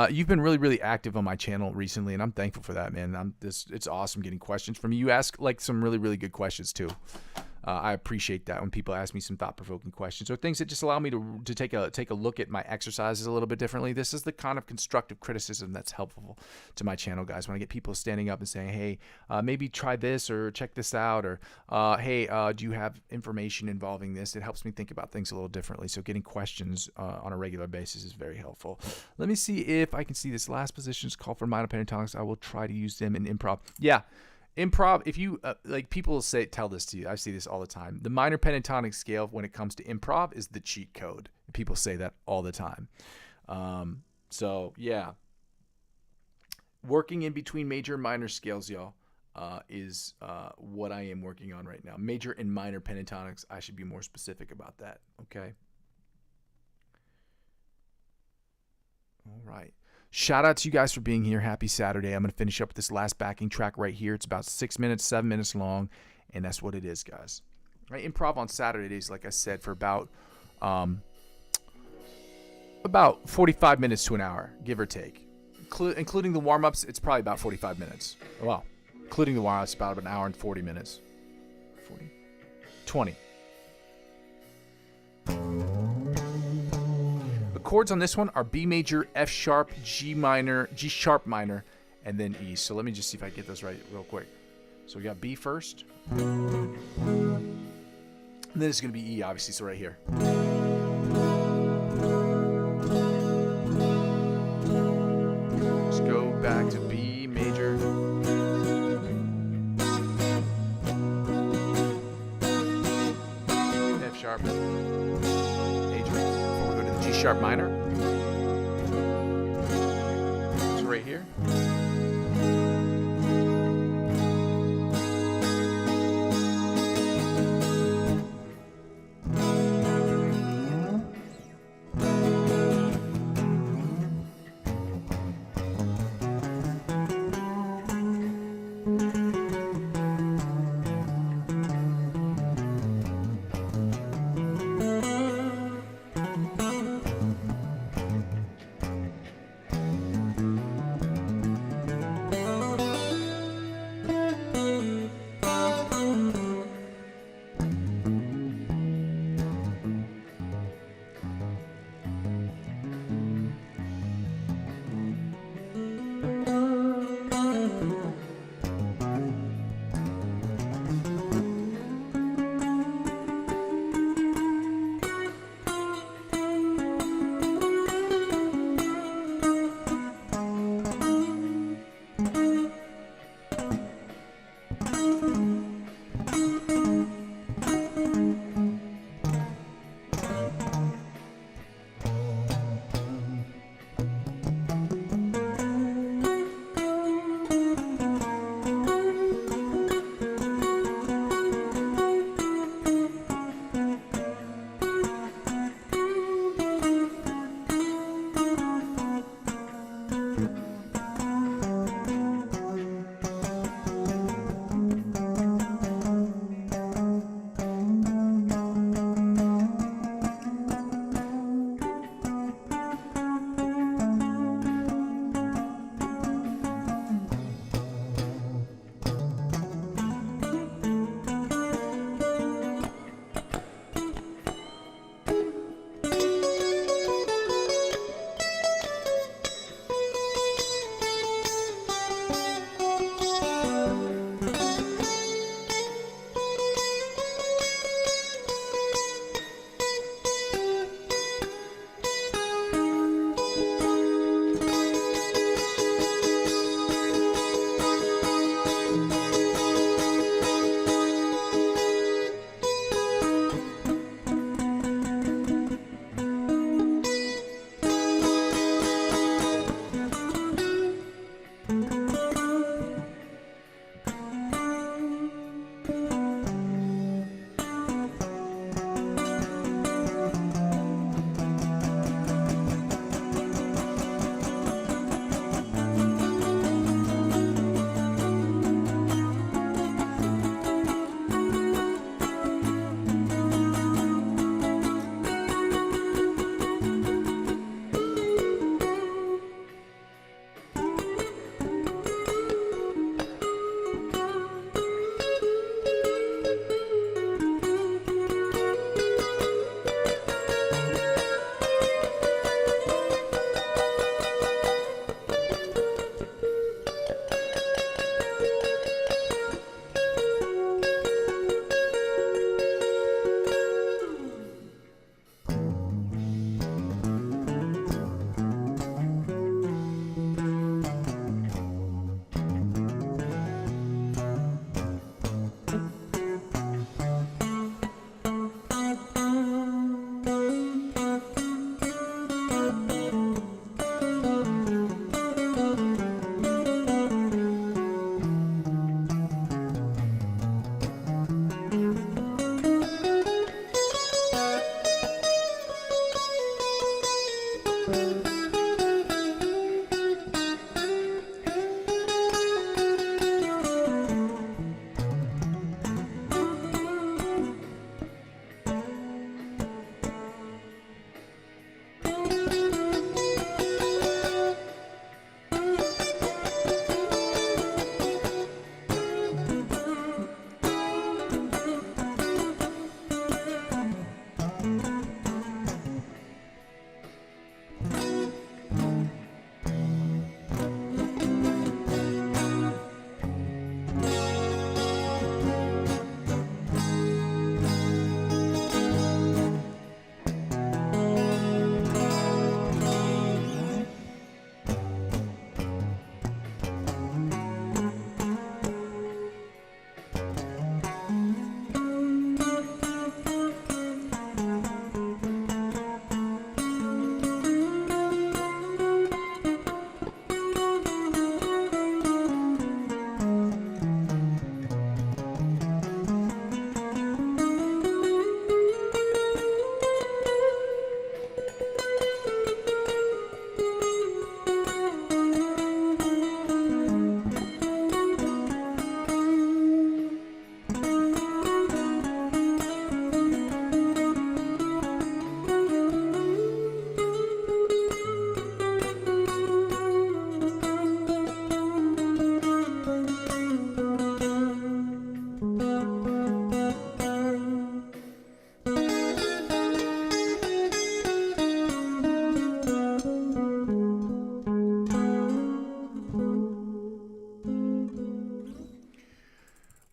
You've been really, really active on my channel recently, and I'm thankful for that, man. It's awesome getting questions from you. You ask like some really, really good questions too. I appreciate that when people ask me some thought-provoking questions, or things that just allow me to take a look at my exercises a little bit differently. This is the kind of constructive criticism that's helpful to my channel, guys. When I get people standing up and saying, hey, maybe try this, or check this out, or hey, do you have information involving this? It helps me think about things a little differently. So getting questions on a regular basis is very helpful. Let me see if I can see this last position is called for minor pentatonics. I will try to use them in improv. Yeah. Improv, if you, like people tell this to you, I see this all the time. The minor pentatonic scale when it comes to improv is the cheat code. People say that all the time. So, yeah. Working in between major and minor scales, y'all, is what I am working on right now. Major and minor pentatonics, I should be more specific about that, okay? All right. Shout out to you guys for being here. Happy Saturday. I'm going to finish up with this last backing track right here. It's about 6 minutes, 7 minutes long, and that's what it is, guys. Right, improv on Saturdays, like I said, for about 45 minutes to an hour, give or take. Including the warm-ups, it's probably about 45 minutes. Well, including the warm-ups, about an hour and 40 minutes. 20. The chords on this one are B major, F sharp, G minor, G sharp minor, and then E. So let me just see if I get those right real quick. So we got B first. And then it's going to be E, obviously, so right here. Let's go back to B major. F sharp. A sharp minor. right here.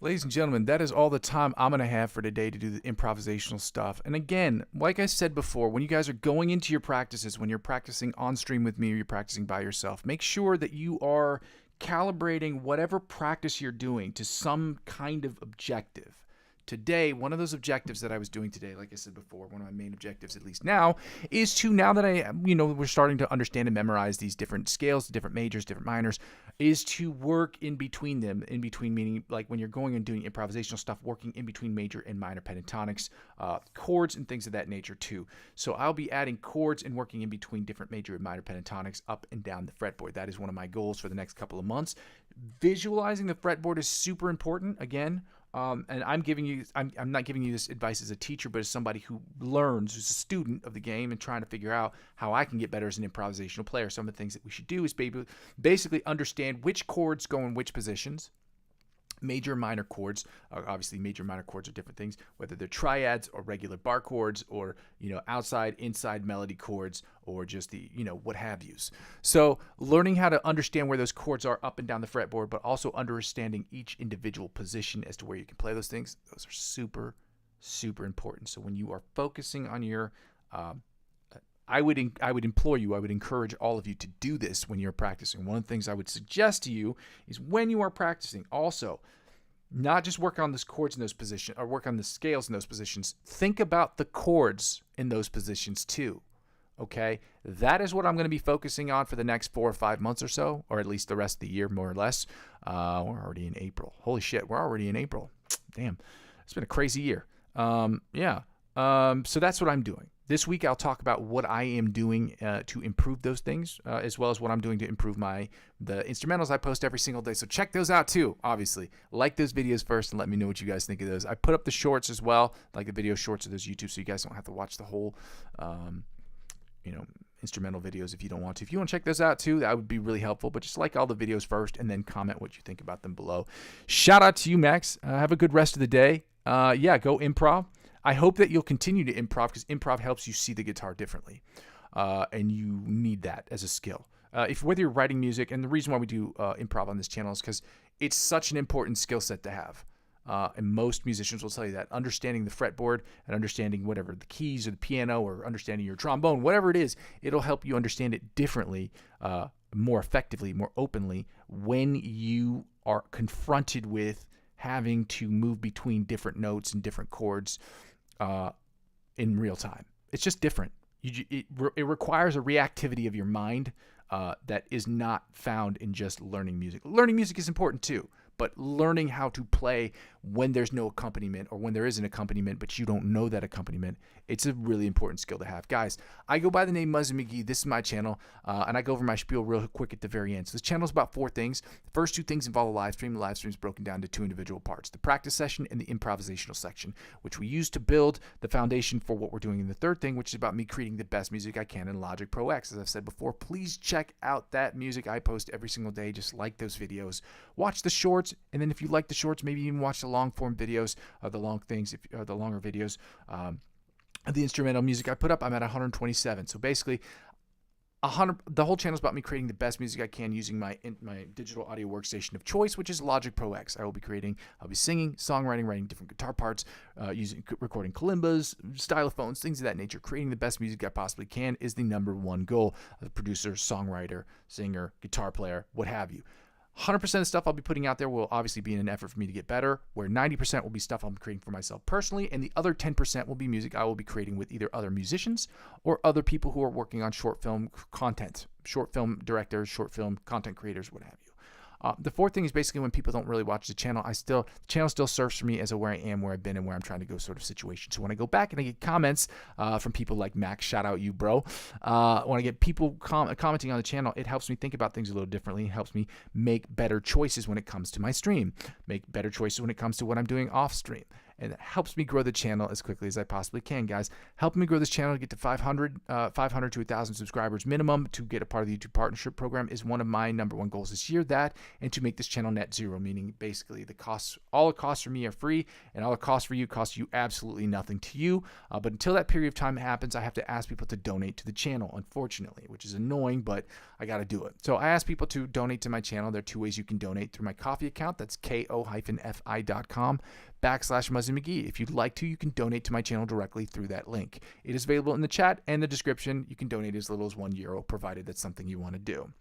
Ladies and gentlemen, that is all the time I'm going to have for today to do the improvisational stuff. And again, like I said before, when you guys are going into your practices, when you're practicing on stream with me or you're practicing by yourself, make sure that you are calibrating whatever practice you're doing to some kind of objective. Today, one of those objectives that I was doing today, like I said before, one of my main objectives, at least now, is to, now that we're starting to understand and memorize these different scales, different majors, different minors, is to work in between them, in between meaning like when you're going and doing improvisational stuff, working in between major and minor pentatonics, chords and things of that nature too. So I'll be adding chords and working in between different major and minor pentatonics up and down the fretboard. That is one of my goals for the next couple of months. Visualizing the fretboard is super important. Again, and I'm not giving you this advice as a teacher, but as somebody who learns, who's a student of the game and trying to figure out how I can get better as an improvisational player. Some of the things that we should do is basically understand which chords go in which positions. Major and minor chords, obviously major and minor chords are different things, whether they're triads or regular bar chords or, outside, inside melody chords or just the, what have yous. So learning how to understand where those chords are up and down the fretboard, but also understanding each individual position as to where you can play those things, those are super, super important. So when you are focusing on your, I would encourage all of you to do this when you're practicing. One of the things I would suggest to you is when you are practicing, also, not just work on those chords in those positions or work on the scales in those positions. Think about the chords in those positions too. Okay? That is what I'm going to be focusing on for the next 4 or 5 months or so, or at least the rest of the year, more or less. We're already in April. Holy shit, we're already in April. Damn. It's been a crazy year. So that's what I'm doing. This week, I'll talk about what I am doing to improve those things, as well as what I'm doing to improve the instrumentals I post every single day. So check those out too, obviously. Like those videos first and let me know what you guys think of those. I put up the shorts as well, like the video shorts of those YouTube, so you guys don't have to watch the whole, instrumental videos if you don't want to. If you want to check those out too, that would be really helpful. But just like all the videos first and then comment what you think about them below. Shout out to you, Max. Have a good rest of the day. Go improv. I hope that you'll continue to improv because improv helps you see the guitar differently, and you need that as a skill. Whether you're writing music, and the reason why we do improv on this channel is because it's such an important skill set to have. And most musicians will tell you that. Understanding the fretboard and understanding whatever the keys or the piano or understanding your trombone, whatever it is, it'll help you understand it differently, more effectively, more openly when you are confronted with having to move between different notes and different chords in real time. It's just different. It requires a reactivity of your mind that is not found in just learning music. Learning music is important too, but learning how to play when there's no accompaniment or when there is an accompaniment but you don't know that accompaniment, it's a really important skill to have. Guys, I go by the name Muzzy McGee. This is my channel, and I go over my spiel real quick at the very end. So this channel is about 4 things. The first 2 things involve a live stream. The live stream is broken down to 2 individual parts, the practice session and the improvisational section, which we use to build the foundation for what we're doing in the third thing, which is about me creating the best music I can in Logic Pro X. As I've said before, please check out that music I post every single day. Just like those videos. Watch the shorts, and then if you like the shorts, maybe even watch the long form videos, the long things, the longer videos. The instrumental music I put up, I'm at 127. So basically, the whole channel is about me creating the best music I can using my digital audio workstation of choice, which is Logic Pro X. I'll be singing, songwriting, writing different guitar parts, recording kalimbas, stylophones, things of that nature. Creating the best music I possibly can is the #1 goal of a producer, songwriter, singer, guitar player, what have you. 100% of the stuff I'll be putting out there will obviously be in an effort for me to get better, where 90% will be stuff I'm creating for myself personally, and the other 10% will be music I will be creating with either other musicians or other people who are working on short film content, short film directors, short film content creators, what have you. The fourth thing is basically when people don't really watch the channel, the channel still serves for me as a where I am, where I've been, and where I'm trying to go sort of situation. So when I go back and I get comments from people like Max, shout out you, bro. When I get people commenting on the channel, it helps me think about things a little differently. It helps me make better choices when it comes to my stream, make better choices when it comes to what I'm doing off stream. and that helps me grow the channel as quickly as I possibly can, guys. Helping me grow this channel to get to 500 to 1,000 subscribers minimum to get a part of the YouTube partnership program is one of my #1 goals this year. That, and to make this channel net zero, meaning basically all the costs for me are free, and all the costs for you cost you absolutely nothing to you. But until that period of time happens, I have to ask people to donate to the channel, unfortunately, which is annoying, but I got to do it. So I ask people to donate to my channel. There are 2 ways you can donate: through my Ko-fi account. That's ko-fi.com/Muzzy McGee. If you'd like to, you can donate to my channel directly through that link. It is available in the chat and the description. You can donate as little as €1, provided that's something you want to do.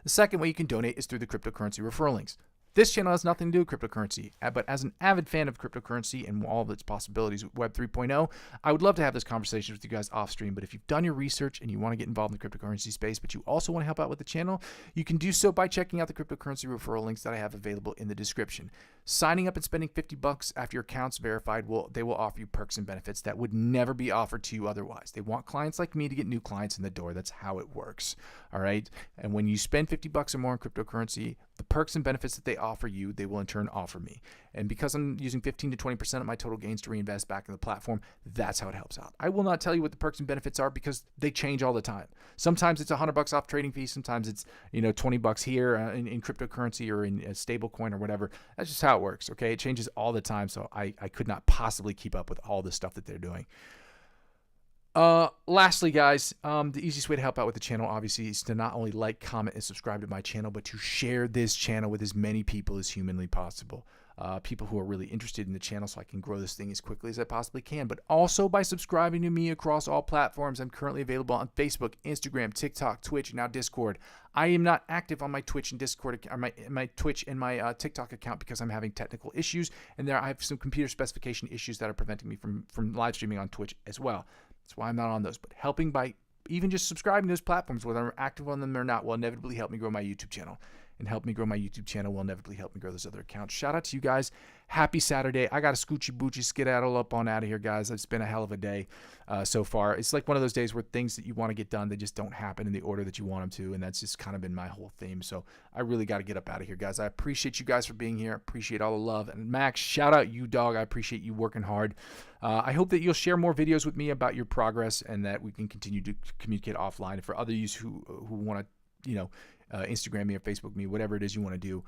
The second way you can donate is through the cryptocurrency referral links. This channel has nothing to do with cryptocurrency, but as an avid fan of cryptocurrency and all of its possibilities with Web 3.0, I would love to have this conversation with you guys off stream. But if you've done your research and you want to get involved in the cryptocurrency space, but you also want to help out with the channel, you can do so by checking out the cryptocurrency referral links that I have available in the description. Signing up and spending $50 after your account's verified, they will offer you perks and benefits that would never be offered to you otherwise. They want clients like me to get new clients in the door. That's how it works. All right. And when you spend $50 or more in cryptocurrency, the perks and benefits that they offer you, they will in turn offer me. And because I'm using 15 to 20% of my total gains to reinvest back in the platform, that's how it helps out. I will not tell you what the perks and benefits are because they change all the time. Sometimes it's $100 off trading fees. Sometimes it's, $20 here in cryptocurrency or in a stable coin or whatever. That's just how it works. Okay. It changes all the time. So I could not possibly keep up with all the stuff that they're doing. Lastly, guys, the easiest way to help out with the channel, obviously, is to not only like, comment, and subscribe to my channel, but to share this channel with as many people as humanly possible. People who are really interested in the channel, so I can grow this thing as quickly as I possibly can, but also by subscribing to me across all platforms. I'm currently available on Facebook, Instagram, TikTok, Twitch, and now Discord. I am not active on my Twitch and Discord, or my Twitch and my TikTok account because I'm having technical issues, and I have some computer specification issues that are preventing me from live streaming on Twitch as well. That's why I'm not on those. But helping by even just subscribing to those platforms, whether I'm active on them or not, will inevitably help me grow my YouTube channel. And help me grow my YouTube channel will inevitably help me grow those other accounts. Shout out to you guys. Happy Saturday. I got a scoochie boochy skedaddle up on out of here, guys. It's been a hell of a day so far. It's like one of those days where things that you want to get done, they just don't happen in the order that you want them to. And that's just kind of been my whole theme. So I really got to get up out of here, guys. I appreciate you guys for being here. Appreciate all the love. And Max, shout out you, dog. I appreciate you working hard. I hope that you'll share more videos with me about your progress and that we can continue to communicate offline. And for others who want to, Instagram me or Facebook me, whatever it is you want to do,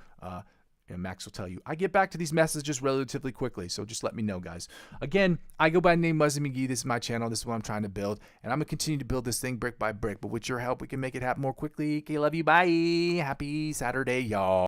Max will tell you. I get back to these messages relatively quickly, so just let me know, guys. Again, I go by the name Muzzy McGee. This is my channel. This is what I'm trying to build, and I'm going to continue to build this thing brick by brick, but with your help, we can make it happen more quickly. Okay, love you. Bye. Happy Saturday, y'all.